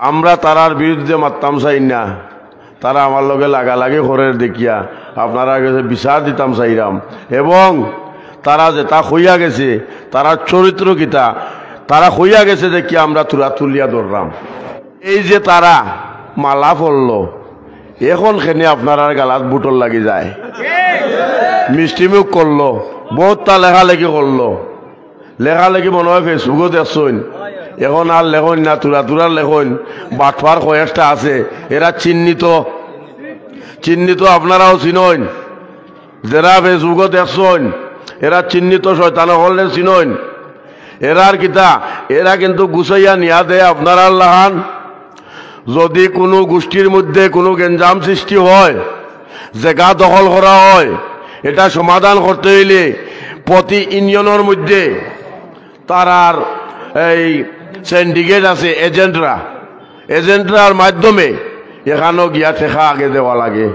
আমরা তারার বিরুদ্ধে মারতাম চাই না, তারা আমার লগে লাগালাগি করে দেখিয়া আপনারা কাছে বিচার দিতাম চাইরাম। এবং তারা যে তা হইয়া গেছে, তারা চরিত্র কিতা তারা হইয়া গেছে যে কি আমরা তুলা তুলিয়া ধরলাম। এই যে তারা মালা পড়ল, এখন খেনে আপনার গালাত বুটল লাগি যায়, মিষ্টিমুখ করলো, বহুতটা লেখালেখি করলো, লেখালেখি মনে হয় ফেসবুকও দেখছেন। এখন আর লেখন না, তুরার লেখন বাটফার কয়েকটা আছে, এরা চিহ্নিত আপনারাও চিনন, যারা ফেসবুকও দেখছেন এরা চিহ্নিত শয়তান হলে চিনন। এরার কিতা এরা কিন্তু গুছাইয়া নিয়া দেয় আপনারা লাহান। যদি কোনো গোষ্ঠীর মধ্যে কোনো গেঞ্জাম সৃষ্টি হয়, জায়গা দখল করা হয়, এটা সমাধান করতে হইলে প্রতি ইউনিয়নের মধ্যে তারার এই সিন্ডিকেট আছে, এজেন্টরার মাধ্যমে এখানেও গিয়া ঠেকা আগে দেওয়া লাগে।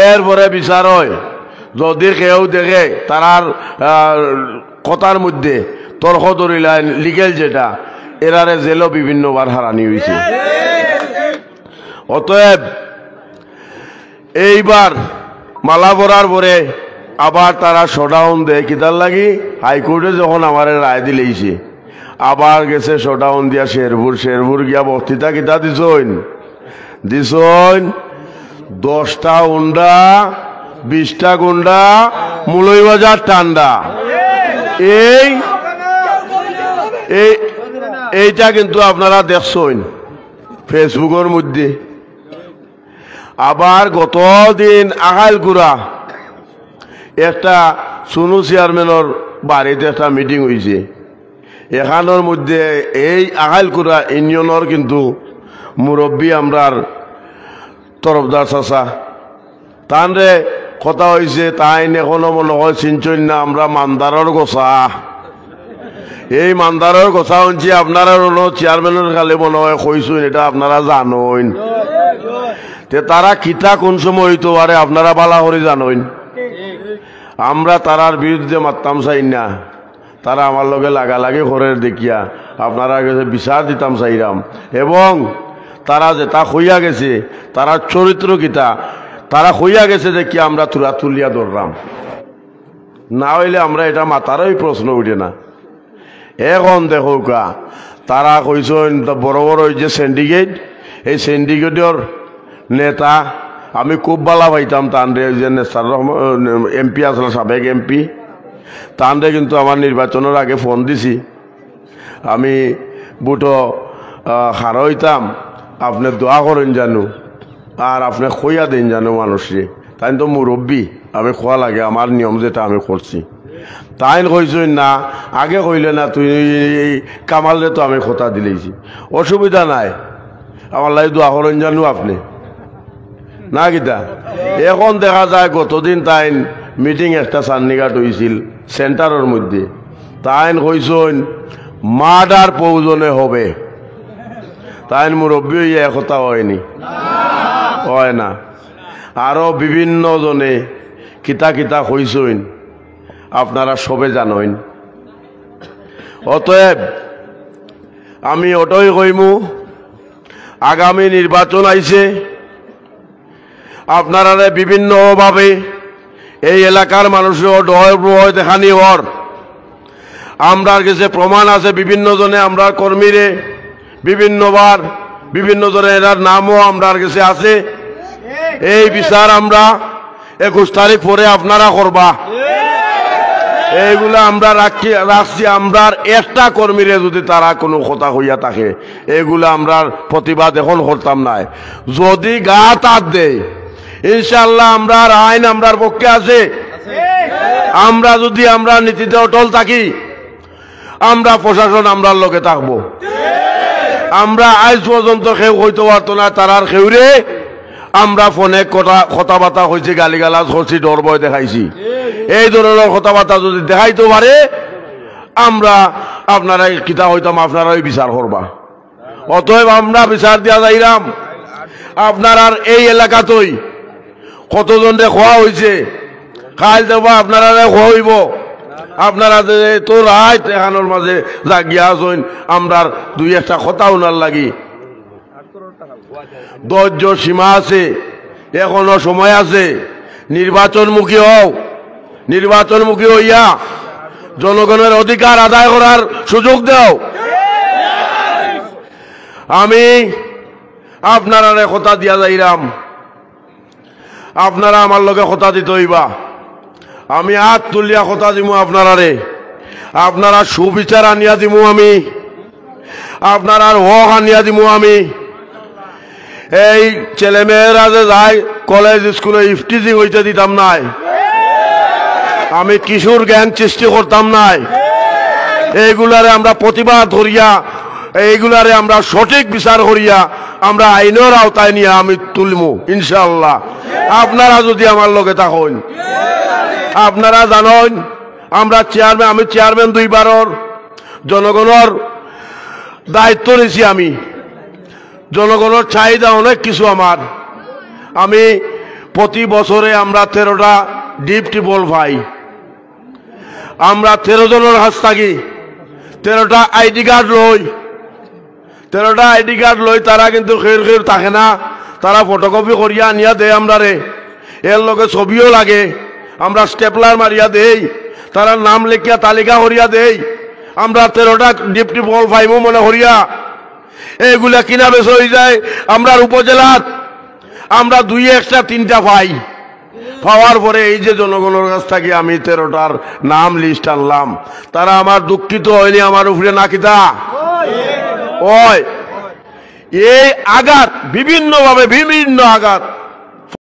এরপরে বিচার হয়। যদি কেউ দেখে তারার কথার মধ্যে তর্ক ধরিলেন লিগেল যেটা, এরারে জেলও বিভিন্নবার হারানি হয়েছে। অতএব এইবার মালা পরার পরে আবার তারা শোডাউন দেয় কিতার লাগি, হাইকোর্টে যখন আমার রায় দিলেইছে আবার গেছে শোডাউন দিয়া শেরপুর গিয়া বক্তৃতা কিতা দিছইন 10টা উন্ডা 20টা গুন্ডা মুলইবাজার টান্ডা। এইটা কিন্তু আপনারা দেখছেন ফেসবুকের মধ্যে। আবার গতদিন আগাইলকুড়া একটা সুনু চেয়ারম্যানের বাড়িতে একটা মিটিং হয়েছে। এখানোর মধ্যে এই আগাইলকুড়া ইউনিয়নের কিন্তু মুরব্বী আমরার তরফদার চাচা, তানরে কথা হয়েছে, তাই এখনো মনে হয় চিনচন না, আমরা মান্দারের গোছা, এই মান্দারের কথা শুনছি আপনারা চেয়ারম্যানের খালে মনে হয় কইসুন, এটা আপনারা জানেন। তারা কিতা কোন সময় হইতে পারে আপনারা বালা করে জানেন। আমরা তারার বিরুদ্ধে মারতাম চাই না, তারা আমার লগে লাগালাগি করে দেখিয়া আপনারা কাছে বিচার দিতাম চাইরাম। এবং তারা যে তা হইয়া গেছে, তারা চরিত্র কিতা তারা হইয়া গেছে যে কি আমরা তুলা তুলিয়া ধরলাম, না হইলে আমরা এটা মাতারই প্রশ্ন উঠে না। এখন দেখো কা তারা কইছেন বড় বড় যে সিন্ডিকেট, এই সিন্ডিকেটের নেতা আমি খুব ভালো পাইতাম তানরে, যে নেসার রহমান এমপি আসলে সাবেক এমপি, তানরে কিন্তু আমার নির্বাচনের আগে ফোন দিছি, আমি বুটো হারা হইতাম, আপনি দোয়া করেন জানো আর আপনি খইয়া দেন জানো মানুষে, তাই তো মুরব্বী আমি খোয়া লাগে, আমার নিয়ম যেটা আমি করছি। তাই কইছেন না আগে কইলে না, তুই কামালরে তো আমি কথা দিলেছি, অসুবিধা নাই, আমার লাগে দোয়া করেন জানো আপনি না কিতা। এখন দেখা যায় গতদিন তাই মিটিং একটা চান্নিঘাট হয়েছিল সেন্টারের মধ্যে, তাই কইছেন মার্ডার প্রয়োজনে হবে, তাই মুরব্বী হইয়া একথা হয়নি, হয় না। আরো বিভিন্ন জনে কিতা কিতা কইছেন আপনারা সবে জানেন। অতএব আমি ওটাই কইমু, আগামী নির্বাচন আইছে, আপনারা বিভিন্নভাবে এই এলাকার মানুষের ভয় দেখানি হর আমরার কাছে প্রমাণ আছে। বিভিন্ন জনে আমরা কর্মীরে বিভিন্নবার বিভিন্ন জনের এরার নামও আমরার কাছে আছে। এই বিচার আমরা 21 তারিখ পরে আপনারা করবা, এইগুলা আমরা রাখছি। আমরার একটা কর্মীরে যদি তারা কোনো কথা হইয়া থাকে, এগুলা আমরার প্রতিবাদ এখন করতাম নাই। যদি গা তার দেয় ইনশাআল্লাহ আমরার আইন আমরার পক্ষে আছে। আমরা যদি আমরা নীতিতে অটল থাকি, আমরা প্রশাসন আমরার লগে থাকবো। আমরা আজ পর্যন্ত কেউ হইতে পারতো না, তারার কেউরে আমরা ফোনে কথাবার্তা হয়েছে, গালিগালাজ করছি, ডর ভয় দেখাইছি। এই ধরনের কথাবার্তা যদি দেখাইতে পারে আমরা আপনারা কিতা হইতাম, আপনারাই বিচার করবা। অতএব আমরা বিচার দিয়া যাইলাম। আপনার আর এই এলাকাতেই কতজনরে খোয়া হয়েছে, খাইল দেবা আপনারা খোয়া হইব। আপনারা তো রাত এখানোর মাঝে জাগিয়া আছেন, আমরার দুই একটা কথা উনার লাগি ধৈর্য সীমা আছে, এখনো সময় আছে। নির্বাচনমুখী হও, নির্বাচনমুখী হইয়া জনগণের অধিকার আদায় করার সুযোগ দাও। আমি আপনারা কথা দিয়া যাইরাম, আপনারা আমার লগে কথা দিতে হইবা। আমি হাত তুলিয়া কথা দিমু আপনারারে, আপনারা সুবিচার আনিয়া দিমু আমি, আপনার হক আনিয়া দিমু আমি। এই ছেলেমেয়েরা যে যায় কলেজ স্কুলে ইফটিজিং হইতে দিতাম নাই, আমি কিশোর গ্যাং সৃষ্টি করতাম নাই। এইগুলারে আমরা প্রতিবাদ করিয়া, এইগুলারে আমরা সঠিক বিচার করিয়া আমরা আইনের আওতায় নিয়ে আমি তুলমু ইনশাআল্লাহ, আপনারা যদি আমার লগে থাকেন। আপনারা জানেন আমরা চেয়ারম্যান, আমি চেয়ারম্যান 2 বারের, জনগণের দায়িত্ব নিয়েছি আমি। জনগণের চাহিদা অনেক কিছু আমার। আমি প্রতি বছরে আমরা 13টা ডিপটি বল পাই। আমরা 13 জনের কাছ থাকি 13টা আইডি কার্ড লই। 13টা আইডি কার্ড লই, তারা কিন্তু খের খের থাকে না, তারা ফটোকপি করিয়া আনিয়া দেয় আমরা রে। এর লগে ছবিও লাগে, আমরা স্টেপলার মারিয়া দেই, তারা নাম লিখিয়া তালিকা করিয়া দেই। আমরা 13টা ডিপটি বল পাইমু মনে করিয়া। এগুলা কিনা বেশ হয়ে যায় আমরার উপজেলাত, আমরা 2 একটা 3টা পাই। পাওয়ার পরে এই যে জনগণের কাছ থেকে আমি 13টার নাম লিস্ট আনলাম, তারা আমার দুঃখিত হয়নি আমার উপরে নাকিতা ওই এই আঘাত, বিভিন্নভাবে বিভিন্ন আঘাত